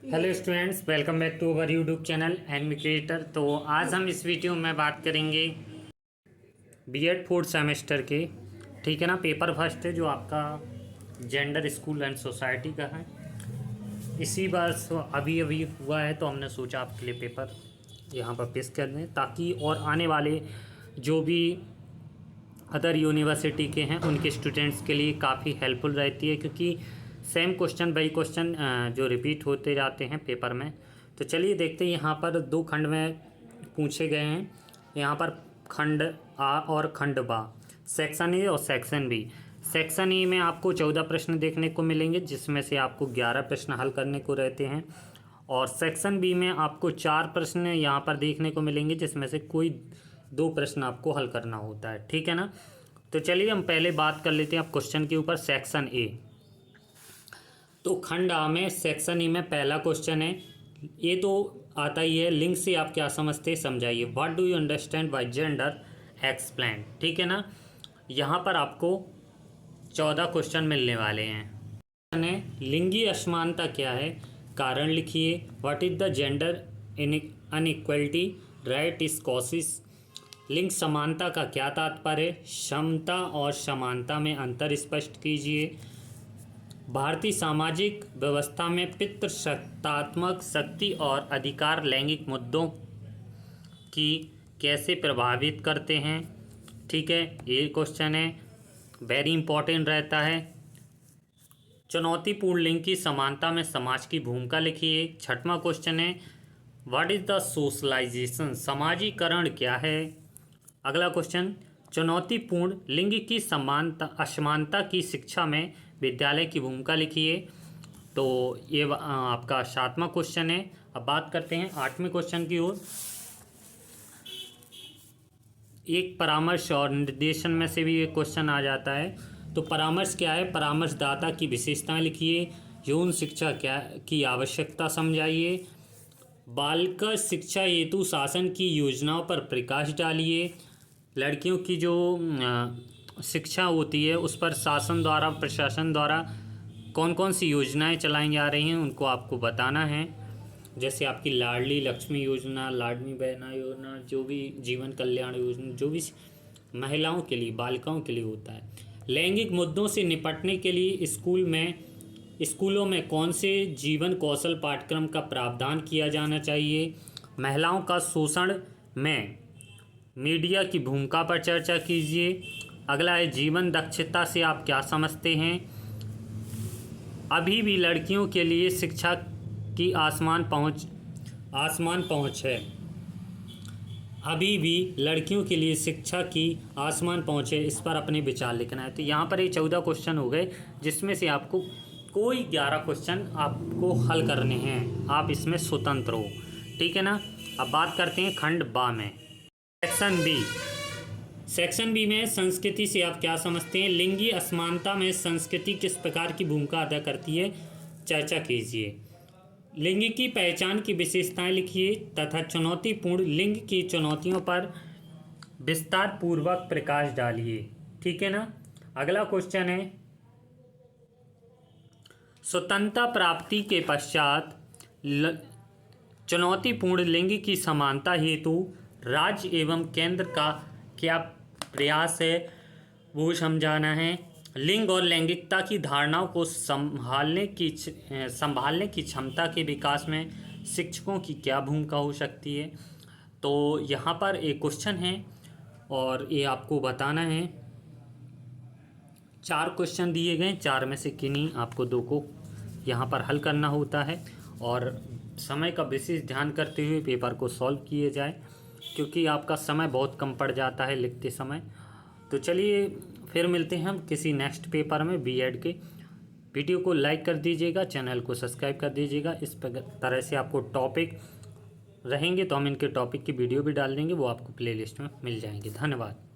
Hello students, welcome back to our YouTube channel enemy creator. तो आज हम इस वीडियो में बात करेंगे बीएड फोर्थ सेमेस्टर के, ठीक है ना। पेपर फर्स्ट है जो आपका जेंडर स्कूल एंड सोसाइटी का है। इसी बार अभी अभी हुआ है, तो हमने सोचा आपके लिए पेपर यहाँ पर पेश कर दें, ताकि और आने वाले जो भी अदर यूनिवर्सिटी के हैं उनके स्टूडेंट्स के लिए काफ़ी हेल्पफुल रहती है, क्योंकि सेम क्वेश्चन वही क्वेश्चन जो रिपीट होते जाते हैं पेपर में। तो चलिए देखते हैं, यहाँ पर दो खंड में पूछे गए हैं। यहाँ पर खंड आ और खंड बा, सेक्शन ए और सेक्शन बी। सेक्शन ए में आपको 14 प्रश्न देखने को मिलेंगे, जिसमें से आपको 11 प्रश्न हल करने को रहते हैं। और सेक्शन बी में आपको 4 प्रश्न यहाँ पर देखने को मिलेंगे, जिसमें से कोई 2 प्रश्न आपको हल करना होता है, ठीक है ना। तो चलिए हम पहले बात कर लेते हैं अब क्वेश्चन के ऊपर। सेक्शन ए, तो खंड आ में सेक्शन ई में पहला क्वेश्चन है। ये तो आता ही है, लिंक से आप क्या समझते हैं समझाइए। What do you understand by gender, explain, ठीक है ना। यहाँ पर आपको 14 क्वेश्चन मिलने वाले हैं। लिंगी असमानता क्या है, कारण लिखिए। What is the gender inequality, right is causes. लिंग समानता का क्या तात्पर्य है, क्षमता और समानता में अंतर स्पष्ट कीजिए। भारतीय सामाजिक व्यवस्था में पितृसत्तात्मक शक्ति और अधिकार लैंगिक मुद्दों की कैसे प्रभावित करते हैं, ठीक है, ये क्वेश्चन है, वेरी इंपॉर्टेंट रहता है। चुनौतीपूर्ण लिंग की समानता में समाज की भूमिका लिखिए। छठवां क्वेश्चन है, व्हाट इज द सोशलाइजेशन, समाजीकरण क्या है। अगला क्वेश्चन, चुनौतीपूर्ण लिंग की समानता असमानता की शिक्षा में विद्यालय की भूमिका लिखिए। तो ये आपका 7वां क्वेश्चन है। अब बात करते हैं 8वें क्वेश्चन की ओर। एक परामर्श और निर्देशन में से भी ये क्वेश्चन आ जाता है। तो परामर्श क्या है, परामर्शदाता की विशेषताएं लिखिए। यौन शिक्षा क्या की आवश्यकता समझाइए। बालिका शिक्षा हेतु शासन की योजनाओं पर प्रकाश डालिए। लड़कियों की जो शिक्षा होती है उस पर शासन द्वारा, प्रशासन द्वारा कौन कौन सी योजनाएं चलाई जा रही हैं उनको आपको बताना है। जैसे आपकी लाडली लक्ष्मी योजना, लाडली बहना योजना, जो भी जीवन कल्याण योजना, जो भी महिलाओं के लिए, बालिकाओं के लिए होता है। लैंगिक मुद्दों से निपटने के लिए स्कूलों में कौन से जीवन कौशल पाठ्यक्रम का प्रावधान किया जाना चाहिए। महिलाओं का शोषण में मीडिया की भूमिका पर चर्चा कीजिए। अगला है, जीवन दक्षता से आप क्या समझते हैं। अभी भी लड़कियों के लिए शिक्षा की आसमान पहुंच है। अभी भी लड़कियों के लिए शिक्षा की आसमान पहुंच है, इस पर अपने विचार लिखना है। तो यहाँ पर ये 14 क्वेश्चन हो गए, जिसमें से आपको कोई 11 क्वेश्चन आपको हल करने हैं। आप इसमें स्वतंत्र हो, ठीक है ना। अब बात करते हैं खंड बा में, सेक्शन बी। सेक्शन बी में संस्कृति से आप क्या समझते हैं। लिंगी असमानता में संस्कृति किस प्रकार की भूमिका अदा करती है, चर्चा कीजिए। लिंग की पहचान की विशेषताएं लिखिए तथा चुनौतीपूर्ण लिंग की चुनौतियों पर विस्तार पूर्वक प्रकाश डालिए, ठीक है ना। अगला क्वेश्चन है, स्वतंत्रता प्राप्ति के पश्चात चुनौतीपूर्ण लिंग की समानता हेतु राज्य एवं केंद्र का क्या प्रयास है, वो समझाना है। लिंग और लैंगिकता की धारणाओं को संभालने की क्षमता के विकास में शिक्षकों की क्या भूमिका हो सकती है। तो यहाँ पर एक क्वेश्चन है और ये आपको बताना है। 4 क्वेश्चन दिए गए, 4 में से किन्हीं आपको 2 को यहाँ पर हल करना होता है, और समय का विशेष ध्यान करते हुए पेपर को सॉल्व किए जाए, क्योंकि आपका समय बहुत कम पड़ जाता है लिखते समय। तो चलिए फिर मिलते हैं हम किसी नेक्स्ट पेपर में बीएड के। वीडियो को लाइक कर दीजिएगा, चैनल को सब्सक्राइब कर दीजिएगा। इस तरह से आपको टॉपिक रहेंगे तो हम इनके टॉपिक की वीडियो भी डाल देंगे, वो आपको प्लेलिस्ट में मिल जाएंगे। धन्यवाद।